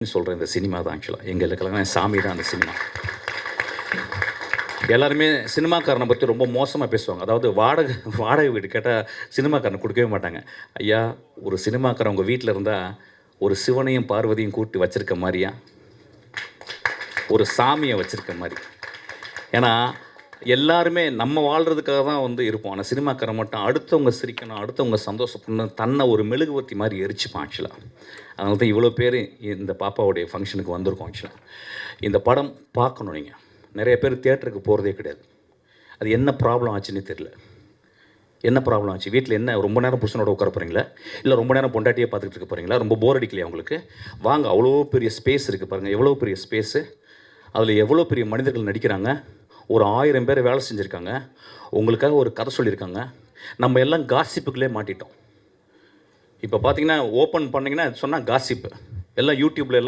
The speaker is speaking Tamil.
சொல்கிறேன். இந்த சினிமா தான் ஆக்சுவலாக எங்களுக்கெல்லாம் சாமி தான் அந்த சினிமா. எல்லாருமே சினிமாக்காரனை பற்றி ரொம்ப மோசமாக பேசுவாங்க. அதாவது வாடகை வீடு கேட்டால் சினிமாக்காரனை கொடுக்கவே மாட்டாங்க. ஐயா, ஒரு சினிமாக்காரன் உங்கள் வீட்டில் இருந்தால் ஒரு சிவனையும் பார்வதியும் கூட்டி வச்சுருக்க மாதிரியா, ஒரு சாமியை வச்சுருக்க மாதிரி. ஏன்னா எல்லாருமே நம்ம வாழ்கிறதுக்காக தான் இருப்போம். ஆனால் சினிமாக்காரன் மட்டும் அடுத்தவங்க சிரிக்கணும், அடுத்தவங்க சந்தோஷப்படணும், தன்னை ஒரு மெழுகுவர்த்தி மாதிரி எரிச்சுப்பான் ஆக்சுவலாக. அதனால தான் இவ்வளோ பேர் இந்த பாப்பாவுடைய ஃபங்க்ஷனுக்கு வந்திருக்கோம் ஆக்சுவலாக. இந்த படம் பார்க்கணும். நீங்கள் நிறைய பேர் தியேட்டருக்கு போகிறதே கிடையாது. அது என்ன ப்ராப்ளம் ஆச்சுன்னு தெரியல. என்ன ப்ராப்ளம் ஆச்சு? வீட்டில் என்ன ரொம்ப நேரம் புருஷனோட உட்கார போகிறீங்களா, இல்லை ரொம்ப நேரம் பொண்டாட்டியே பார்த்துக்கிட்டு இருக்க போகிறீங்களா? ரொம்ப போர் அடிக்கலையா உங்களுக்கு? வாங்க, அவ்வளோ பெரிய ஸ்பேஸ் இருக்குது பாருங்கள். எவ்வளோ பெரிய ஸ்பேஸு, அதில் எவ்வளோ பெரிய மனிதர்கள் நடிக்கிறாங்க. ஒரு 1000 பேர் வேலை செஞ்சுருக்காங்க. உங்களுக்காக ஒரு கதை சொல்லியிருக்காங்க. நம்ம எல்லாம் காசிப்புக்குள்ளே மாட்டிட்டோம். இப்போ பார்த்தீங்கன்னா ஓப்பன் பண்ணிங்கன்னா சொன்னால் காசிப்பு எல்லாம் யூடியூப்பில் எல்லாம்